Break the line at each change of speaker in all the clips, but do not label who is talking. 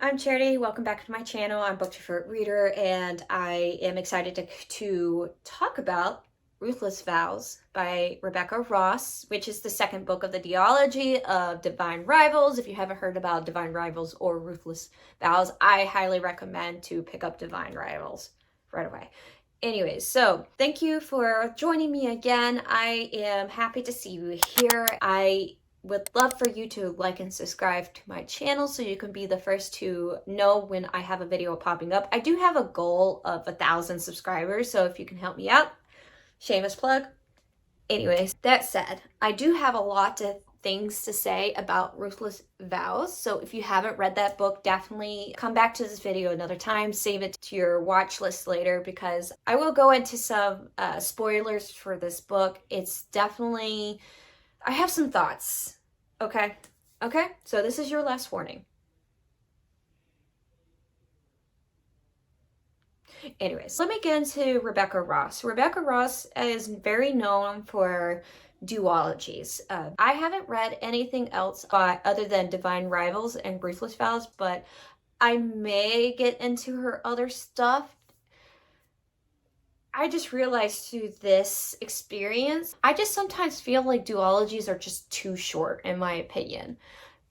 I'm Charity. Welcome back to my channel. I'm Book Your Reader, and I am excited to talk about Ruthless Vows by Rebecca Ross, which is the second book of the Duology of Divine Rivals. If you haven't heard about Divine Rivals or Ruthless Vows, I highly recommend to pick up Divine Rivals right away. Anyways, so thank you for joining me again. I am happy to see you here. I would love for you to like and subscribe to my channel so you can be the first to know when I have a video popping up. I do have a goal of 1,000 subscribers, so if you can help me out, shameless plug. Anyways, that said, I do have a lot of things to say about Ruthless Vows, so if you haven't read that book, definitely come back to this video another time, save it to your watch list later, because I will go into some spoilers for this book. It's definitely, I have some thoughts. Okay, so this is your last warning. Anyways, let me get into Rebecca Ross. Rebecca Ross is very known for duologies. I haven't read anything else other than Divine Rivals and Ruthless Vows, but I may get into her other stuff. I just realized through this experience, I just sometimes feel like duologies are just too short, in my opinion.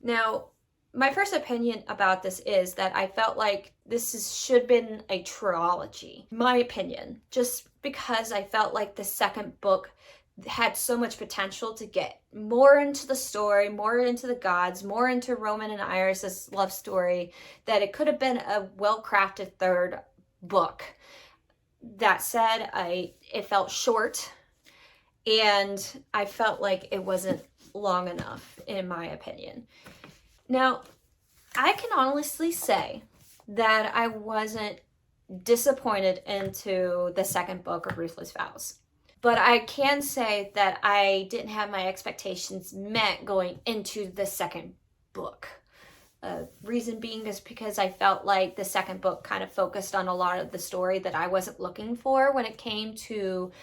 Now, my first opinion about this is that I felt like should have been a trilogy, my opinion, just because I felt like the second book had so much potential to get more into the story, more into the gods, more into Roman and Iris's love story, that it could have been a well-crafted third book. That said, it felt short, and I felt like it wasn't long enough, in my opinion. Now, I can honestly say that I wasn't disappointed into the second book of Ruthless Vows. But I can say that I didn't have my expectations met going into the second book. Reason being is because I felt like the second book kind of focused on a lot of the story that I wasn't looking for when it came to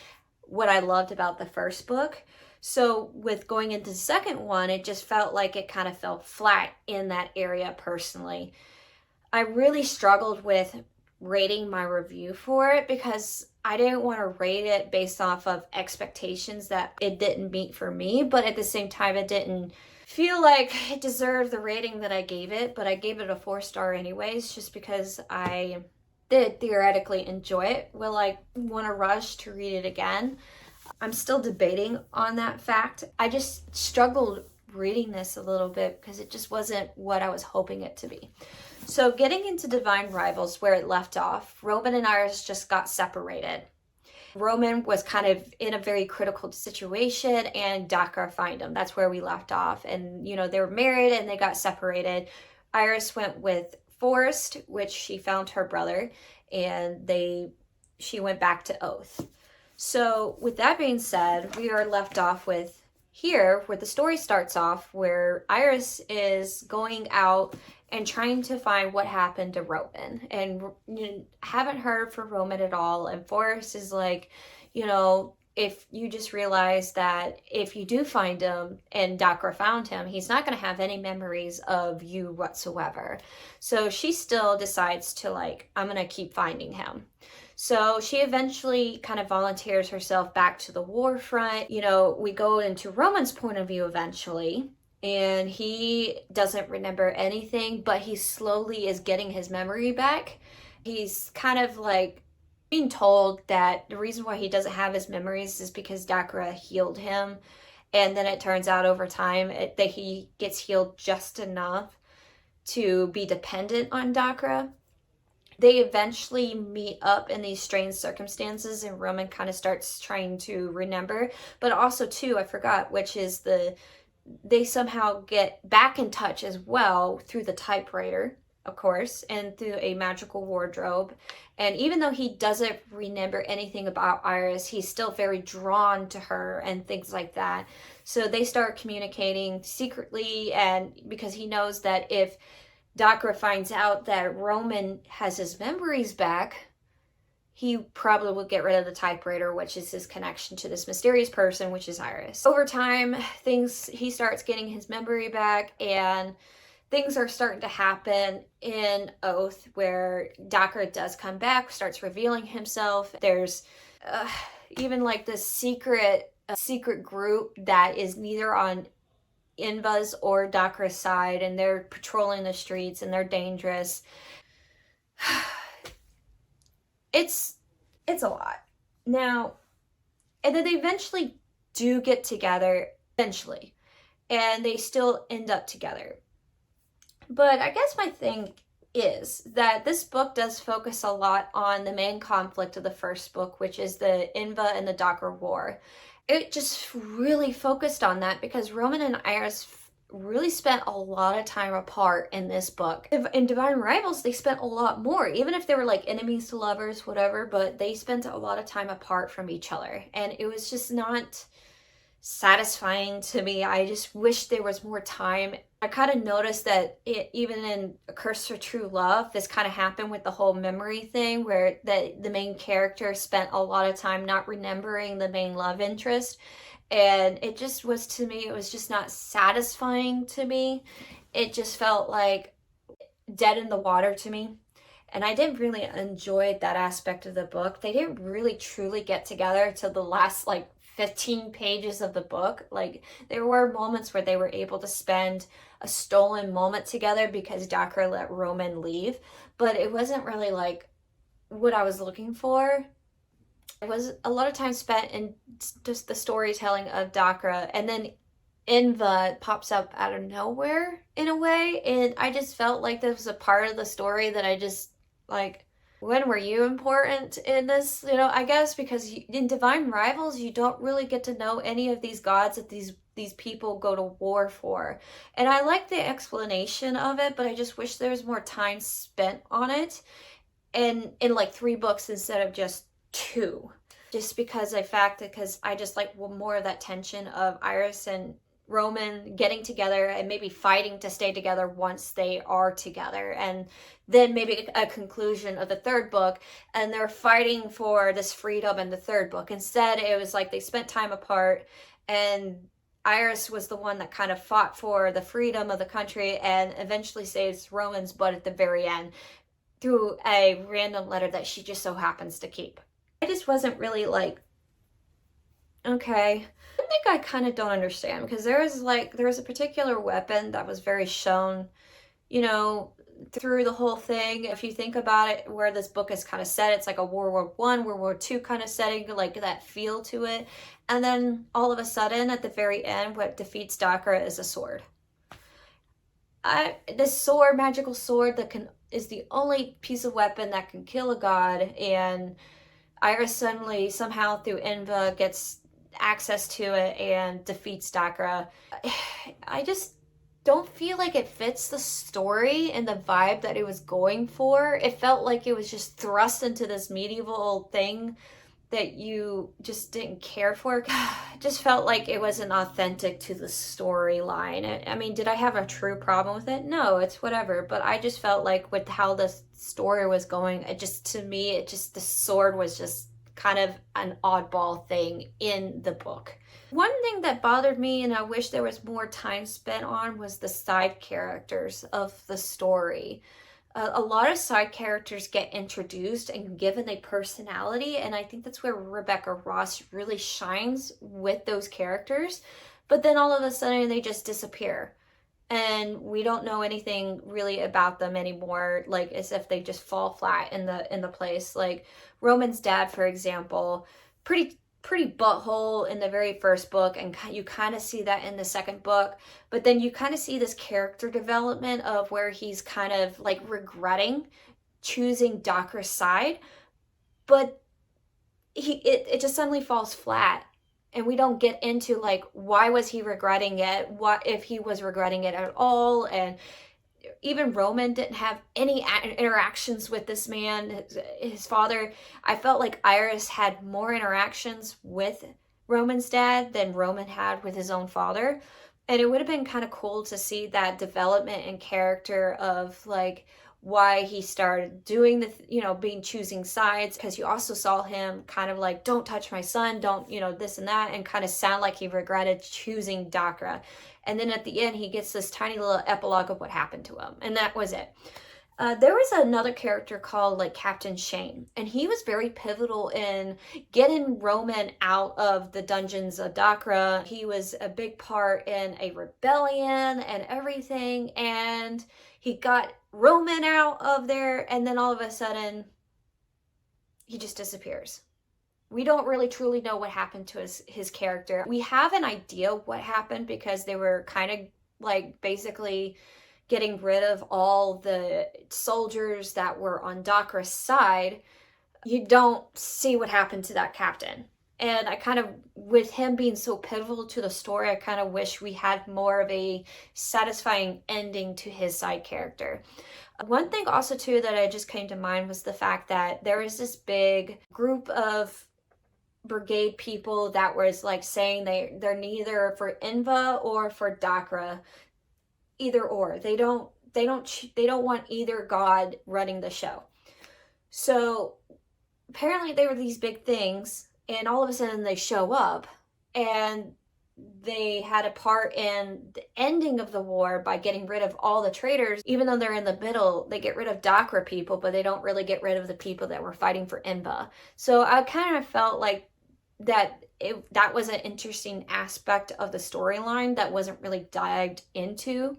what I loved about the first book. So with going into the second one, it just felt like it kind of fell flat in that area personally. I really struggled with rating my review for it because I didn't want to rate it based off of expectations that it didn't meet for me, but at the same time, it didn't feel like it deserved the rating that I gave it, but I gave it a 4-star anyways, just because I did theoretically enjoy it. Will I want to rush to read it again? I'm still debating on that fact. I just struggled reading this a little bit because it just wasn't what I was hoping it to be. So getting into Divine Rivals, where it left off, Roman and Iris just got separated. Roman was kind of in a very critical situation, and Dakar find him. That's where we left off. And, they were married and they got separated. Iris went with Forrest, which she found her brother, and she went back to Oath. So with that being said, we are left off with here, where the story starts off, where Iris is going out and trying to find what happened to Roman, and haven't heard from Roman at all. And Forrest is like, if you just realize that if you do find him and Dakar found him, he's not going to have any memories of you whatsoever. So she still decides to I'm going to keep finding him. So she eventually kind of volunteers herself back to the war front. We go into Roman's point of view eventually, and he doesn't remember anything, but he slowly is getting his memory back. He's kind of being told that the reason why he doesn't have his memories is because Dakar healed him. And then it turns out over time that he gets healed just enough to be dependent on Dakar. They eventually meet up in these strange circumstances, and Roman kind of starts trying to remember. But also, too, I forgot, which is they somehow get back in touch as well through the typewriter, of course, and through a magical wardrobe. And even though he doesn't remember anything about Iris, he's still very drawn to her and things like that. So they start communicating secretly, and because he knows that if Dakar finds out that Roman has his memories back, he probably will get rid of the typewriter, which is his connection to this mysterious person, which is Iris. Over time, he starts getting his memory back, and things are starting to happen in Oath where Dakra does come back, starts revealing himself. There's uh, even like this secret group that is neither on Inva's or Dakra's side, and they're patrolling the streets and they're dangerous. It's a lot. Now, and then they eventually do get together, eventually, and they still end up together. But I guess my thing is that this book does focus a lot on the main conflict of the first book, which is the Inva and the Dakra War. It just really focused on that because Roman and Iris really spent a lot of time apart in this book. In Divine Rivals, they spent a lot more, even if they were like enemies to lovers, whatever, but they spent a lot of time apart from each other. And it was just not satisfying to me. I just wish there was more time. I kind of noticed that even in A Curse for True Love, this kind of happened with the whole memory thing where the main character spent a lot of time not remembering the main love interest. And it just was, to me, it was just not satisfying to me. It just felt like dead in the water to me. And I didn't really enjoy that aspect of the book. They didn't really truly get together till the last like 15 pages of the book. Like, there were moments where they were able to spend a stolen moment together because Dakra let Roman leave, but it wasn't really like what I was looking for. It was a lot of time spent in just the storytelling of Dakra, and then Inva pops up out of nowhere in a way, and I just felt like this was a part of the story that I just like, when were you important in this? You know, I guess because in Divine Rivals, you don't really get to know any of these gods that these people go to war for. And I like the explanation of it, but I just wish there was more time spent on it, and in like 3 books instead of just 2. Just because I just like more of that tension of Iris and Roman getting together and maybe fighting to stay together once they are together, and then maybe a conclusion of the 3rd book and they're fighting for this freedom in the 3rd book. Instead, it was like they spent time apart, and Iris was the one that kind of fought for the freedom of the country and eventually saves Roman's butt at the very end through a random letter that she just so happens to keep. I just wasn't really like, okay. One thing I kind of don't understand, because there was a particular weapon that was very shown, you know, through the whole thing. If you think about it, where this book is kind of set, it's like a World War I, World War II kind of setting, like that feel to it. And then all of a sudden, at the very end, what defeats Dakra is a sword. This sword, magical sword that is the only piece of weapon that can kill a god, and Iris suddenly, somehow through Inva, gets access to it and defeats Dakra. I just don't feel like it fits the story and the vibe that it was going for. It felt like it was just thrust into this medieval thing that you just didn't care for. It just felt like it wasn't authentic to the storyline. I mean, did I have a true problem with it? No, it's whatever. But I just felt like with how the story was going, the sword was just kind of an oddball thing in the book. One thing that bothered me, and I wish there was more time spent on, was the side characters of the story. A lot of side characters get introduced and given a personality, and I think that's where Rebecca Ross really shines with those characters. But then all of a sudden they just disappear, and we don't know anything really about them anymore, like as if they just fall flat in the place. Like Roman's dad, for example, pretty butthole in the very first book, and you kind of see that in the 2nd book, but then you kind of see this character development of where he's kind of like regretting choosing Dakra's side, but it just suddenly falls flat, and we don't get into like why was he regretting it, what if he was regretting it at all. And even Roman didn't have any interactions with this man, his father. I felt like Iris had more interactions with Roman's dad than Roman had with his own father. And it would have been kind of cool to see that development and character of like why he started doing the, being choosing sides. Because you also saw him kind of like, don't touch my son, don't, this and that, and kind of sound like he regretted choosing Dakra. And then at the end, he gets this tiny little epilogue of what happened to him. And that was it. There was another character called like Captain Shane, and he was very pivotal in getting Roman out of the dungeons of Dakra. He was a big part in a rebellion and everything, and he got Roman out of there, and then all of a sudden, he just disappears. We don't really truly know what happened to his character. We have an idea what happened because they were kind of like basically getting rid of all the soldiers that were on Dakra's side. You don't see what happened to that captain. And I kind of, with him being so pivotal to the story, I kind of wish we had more of a satisfying ending to his side character. One thing also too that I just came to mind was the fact that there was this big group of brigade people that was like saying they're neither for Inva or for Dakra. Either or. They don't want either god running the show. So apparently they were these big things, and all of a sudden they show up, and they had a part in the ending of the war by getting rid of all the traitors. Even though they're in the middle, they get rid of Dakra people, but they don't really get rid of the people that were fighting for Inva. So I kind of felt like that was an interesting aspect of the storyline that wasn't really dived into,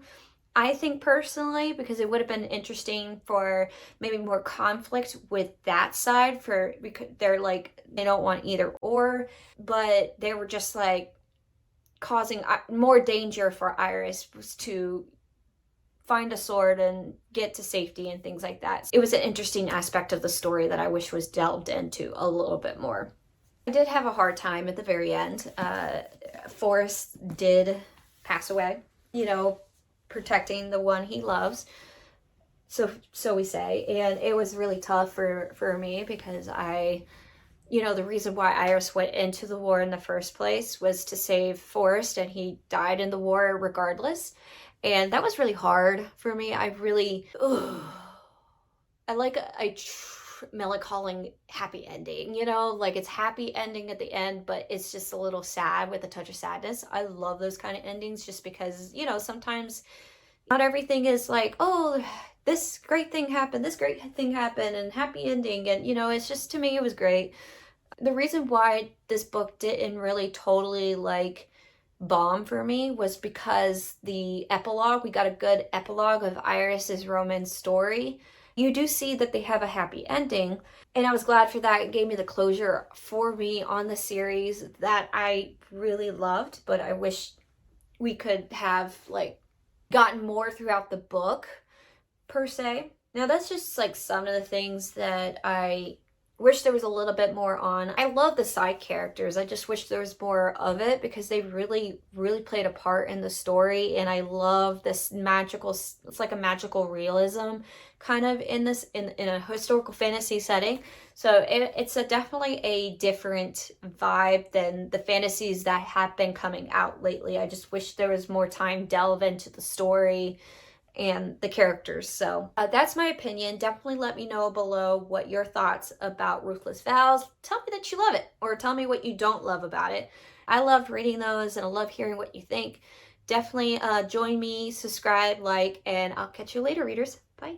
I think personally, because it would have been interesting for maybe more conflict with that side, because they're like, they don't want either or, but they were just like causing more danger for Iris to find a sword and get to safety and things like that. It was an interesting aspect of the story that I wish was delved into a little bit more. I did have a hard time at the very end. Forrest did pass away, protecting the one he loves. So we say. And it was really tough for me because the reason why Iris went into the war in the first place was to save Forrest, and he died in the war regardless. And that was really hard for me. I like a melancholy happy ending, like it's happy ending at the end, but it's just a little sad with a touch of sadness. I love those kind of endings just because, sometimes not everything is like, oh, this great thing happened, and happy ending. And, it's just, to me, it was great. The reason why this book didn't really totally like bomb for me was because we got a good epilogue of Iris's Roman story. You do see that they have a happy ending, and I was glad for that. It gave me the closure for me on the series that I really loved, but I wish we could have like gotten more throughout the book per se. Now that's just like some of the things that I wish there was a little bit more on. I love the side characters. I just wish there was more of it because they really, really played a part in the story. And I love this it's like a magical realism kind of in a historical fantasy setting. So it's definitely a different vibe than the fantasies that have been coming out lately. I just wish there was more time delve into the story and the characters. So that's my opinion. Definitely let me know below what your thoughts about Ruthless Vows. Tell me that you love it, or tell me what you don't love about it. I loved reading those, and I love hearing what you think. Definitely join me, subscribe, like, and I'll catch you later, readers. Bye.